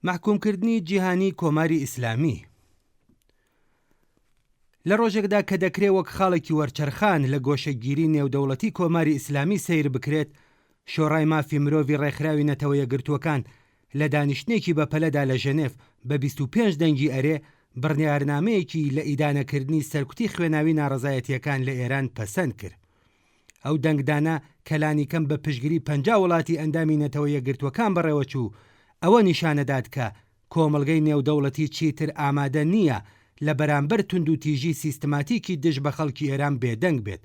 محکومکردنی جیهانی کۆماری ئیسلامی. لە ڕۆژێکدا کە دەکرێت وەک خاڵێکی وەرچەرخان لە گۆشەگیری نێودەوڵەتی کۆماری ئیسلامی سیر بکرێت، شۆڕای مافی مرۆڤی ڕێکخراوی نەتەوە یەکگرتووەکان لە دانیشتێکی بەپەلەدا لە ژەنێف بە 25 دەنگی ئەرێ بڕیارنامەیەکی لە ئیدانەکردنی سەرکوتی خوێناوی ناڕەزایەتیەکان لە ئێران پەسەند کرد. ئەو دەنگدانە کەلانی کەم بە پشگیری 50 وڵاتی ئەندامی نەتەوە یەکگرتووەکان بەڕێوەچوو، ئەوە نیشانەدات کە کۆمەڵگەی نێودەوڵەتی چیتر ئامادە نییە لە بەرامبەر توندوتیژی سیستماتیکی دژ بە خەڵکی ئێران بێدەنگ بێت.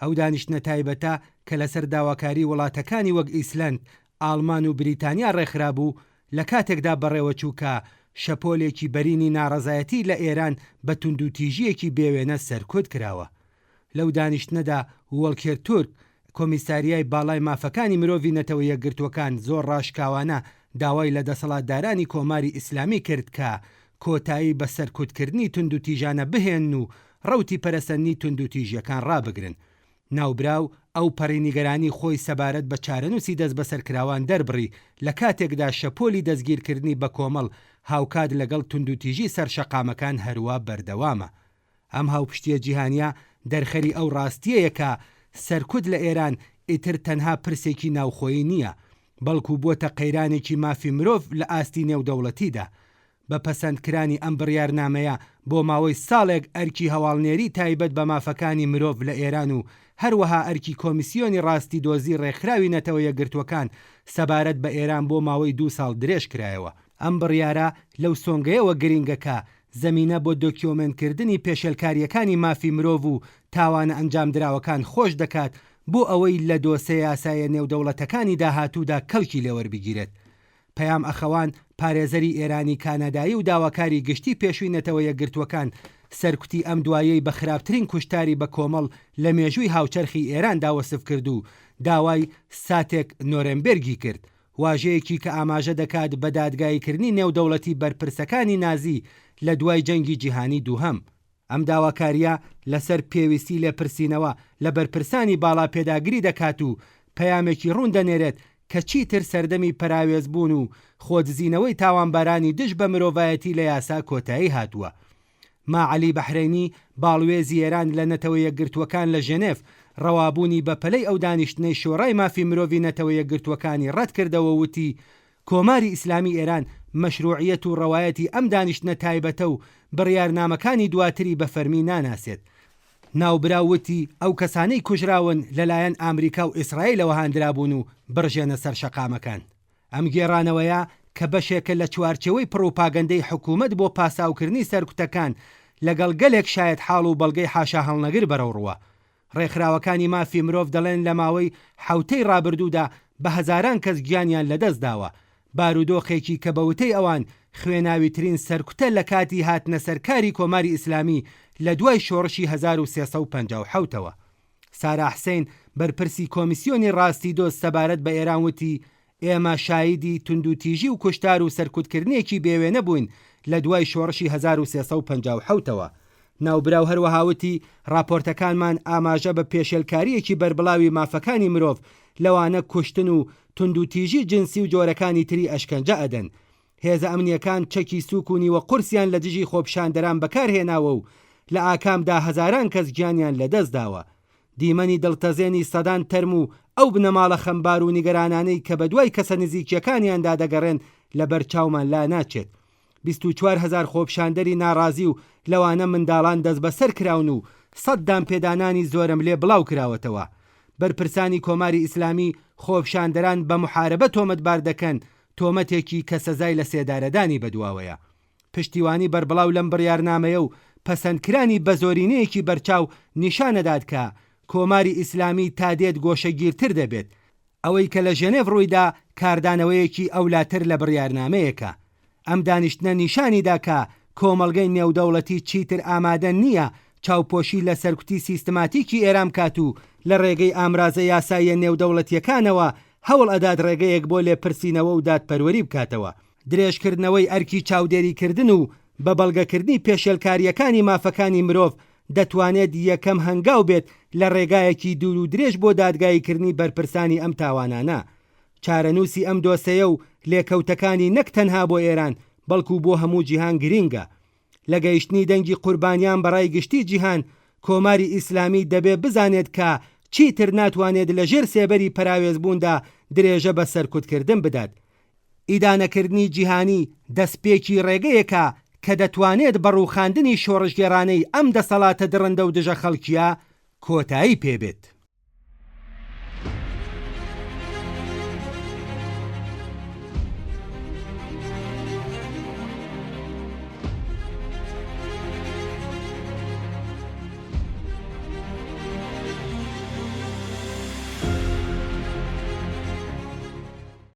ئەو دانیشتنە تایبەتە کە لەسەر داواکاری وڵاتەکانی وەک ئیسلەند، ئاڵمان و بریتانیا ڕێکخرا بوو، لە کاتێکدا بەڕێوەچوو کە شەپۆلێکی بەرینی ناڕەزایەتی لە ئێران بە توندوتیژیەکی بێوێنە سەرکوت کراوە. لەو دانیشتنەدا وەڵکێر تورک، کۆمیساریای باڵای مافەکانی مرۆڤی نەتەوە یەکگرتووەکان زۆر ڕاشکاوانە داوای لە دەسەڵاتدارانی کۆماری ئیسلامی کرد کە کۆتایی بە سەرکوتکردنی توندوتیژانە بهێن و ڕەوتی پەرەسەندنی توندوتیژیەکان ڕابگرن. ناوبراو ئەو پەڕینیگەرانی خۆی سەبارەت بە چارەنووسی دەست بەسەرکراوان دەربڕی لە کاتێکدا شەپۆلی دەستگیرکردنی بە کۆمەڵ هاوکات لەگەڵ توندوتیژی سەرشەقامەکان هەروە بەردەوامە. ئەم هاوپشتیە جیهانیە دەرخەری ئەو ڕاستیەیە کە سەرکوت لە ئێران ئیتر تەنها پرسێکی ناوخۆیی نییە، بەڵکو بۆتە قەیرانێکی مافی مرۆڤ لە ئاستی نێودەوڵەتیدا. بە پەسەندکرانی ئەم بڕیارنامەیە بۆ ماوەی ساڵێک ئەرکی هەواڵنێری تایبەت بە مافەکانی مرۆڤ لە ئێران و هەروەها ئەرکی کۆمیسیۆنی ڕاستی دۆزی ڕێکخراوی نەتەوە یەکگرتووەکان سەبارەت بە ئێران بۆ ماوەی 2 ساڵ درێژ کرایەوە. ئەم بڕیارە لەو سۆنگەیەوە گرینگەکە زەمینە بۆ دۆکیۆمنتکردنی پێشێلکاریەکانی مافی مرۆڤ و تاوانە ئەنجام دراوەکان خۆش دەکات بۆ ئەوەی لە دۆسە یاسایە نێودەوڵەتەکانی داهاتوودا کەڵکی لێوەربگیرێت. پەیام ئەخەوان، پارێزەری ئێرانی کانادایی و داواکاری گشتی پێشووی نەتەوە یەکگرتووەکان سەرکوتی ئەم دوایەی بە خراپترین کوشتاری بە کۆمەڵ لە مێژووی هاوچەرخی ئێراندا وەسف کرد و داوای ساتێک نۆرنبێرگی کرد، واژەیەکی کە ئاماژە دەکات بە دادگاییکردنی نێودەوڵەتی بەرپرسەکانی نازی لە دوای جەنگی جیهانی دووهەم. ئەم داواکاریە لەسەر پێویستی لێپرسینەوە لە بەرپرسانی باڵا پێداگری دەکات و پەیامێکی ڕوون دەنێرێت کە چیتر سەردەمی پەراوێزبوون و خۆدزینەوەی تاوانبارانی دژ بە مرۆڤایەتی لە یاسا کۆتایی هاتووە. ماعەلی بەحرەینی، باڵوێزی ئێران لە نەتەوە یەکگرتووەکان لە ژەنێف، ڕەوابوونی بەپەلەی ئەو دانیشتنەی شۆڕای مافی مرۆڤی نەتەوە یەکگرتووەکانی ڕەت کردەوە، وتی کۆماری ئیسلامی ئێران مەشروعیەت و ڕەوایەتی ئەم دانیشتنە تایبەتە و بڕیارنامەکانی دواتری بە فەرمی ناناسێت. ناوبراوتی ئەو کەسانەی کوژراون لەلایەن ئامریکا و ئیسرائیلەوە هاندرابوون و بڕژێنە سەر شەقامەکان. ئەم گێڕانەوەیە کە بەشێکە لە چوارچەوەی پڕۆپاگەندەی حکوومەت بۆ پاساوکردنی سەرکوتەکان لەگەڵ گەلێک شایەت حاڵ و بەڵگەی حاشا هەڵنەگر بەرەوڕوە. ڕێکخراوەکانی مافی مرۆڤ دەڵێن لە ماوەی حوتەی ڕابردوودا بە هەزاران کەس گیانیان لەدەست داوە. بارودۆخێکی کە بەوتەی ئەوان خوێناویترین سەرکوتە لە کاتی هاتنە سەرکاری کۆماری ئیسلامی لە دوای شۆڕشی 1357ەوە. سارا حسین، بەرپرسی کۆمیسیۆنی ڕاستی دۆست سەبارەت بە ئێران، وتی ئێمە شایدی توندوتیژی و کوشتار و سەرکوتکردنێکی بێوێنە بووین لە دوای شۆڕشی 1357ەوە. ناوبراو هەروەهاوتی راپۆرتەکانمان ئاماژە بە پێشێلکاریەکی بربڵاوی مافەکانی مرۆڤ لەوانە کوشتن و توندوتیژی جنسی و جۆرەکانی تری ئەشکەنجە ئەدەن. هێزە ئەمنیەکان چەکی سووک و نیوە قورسیان لە دژی خۆپشاندەران بەکارهێناوە و لە ئاکامدا هەزاران کەس گیانیان لەدەست داوە. دیمەنی دڵتەزێنی سەدان تەرم و ئەو بنەماڵە خەمبار و نیگەرانانەی کە بە دوای کەسە نزیکیەکانیاندا دەگەڕێن لە بەرچاومان لا ناچێت. 24,000 خۆپشاندەری ناڕازی و لەوانە منداڵان دەست بەسەر کراون و 100 دامپێدانانی زۆرم لێ بڵاو کراوەتەوە. بەرپرسانی کۆماری ئیسلامی خۆپشاندەران بە محارەبە تۆمەتبار دەکەن، تۆمەتێکی کە سەزای لە سێدارەدانی بەدواوەیە. پشتیوانی بەربڵاو لەم بڕیارنامەیە و پەسەندکرانی بە زۆرینەیەکی بەرچاو نیشانەدات کە کۆماری ئیسلامی تا دێت گۆشەگیرتر دەبێت. ئەوەی کە لە ژەنێڤ ڕوویدا کاردانەوەیەکی ئەولاتر لە بڕیارنامەیەکە. ئەم دانیشتنە نیشانیدا کە کۆمەڵگەی نێودەوڵەتی چیتر ئامادە نییە چاوپۆشی لە سەرکوتی سیستماتیکی ئێران کات و لە ڕێگەی ئامرازە یاساییە نێودەوڵەتیەکانەوە هەوڵ ئەدات ڕێگەیەک بۆ لێپرسینەوە و دادپەروەری بکاتەوە. درێژکردنەوەی ئەرکی چاودێریکردن و بە بەڵگەکردنی پێشێلکاریەکانی مافەکانی مرۆڤ دەتوانێت یەکەم هەنگاو بێت لە ڕێگایەکی دوور و درێژ بۆ دادگاییکردنی بەرپرسانی ئەم تاوانانە. چارەنووسی ئەم دۆسەیە و لێکەوتەکانی نەک تەنها بۆ ئێران بەڵکو بۆ هەموو جیهان گرینگە. لە گەیشتنی دەنگی قوربانیان بەڕای گشتی جیهان کۆماری ئیسلامی دەبێ بزانێت کە چیتر ناتوانێت لە ژێر سێبەری پەراوێزبووندا درێژە بە سەرکوتکردن بدات. ئیدانەکردنی جیهانی دەستپێکی ڕێگەیەکە کە دەتوانێت بەڕووخاندنی شۆڕژگێرانەی ئەم دەسەڵاتە درڕندە و دژە خەڵکیە کۆتایی پێبێت.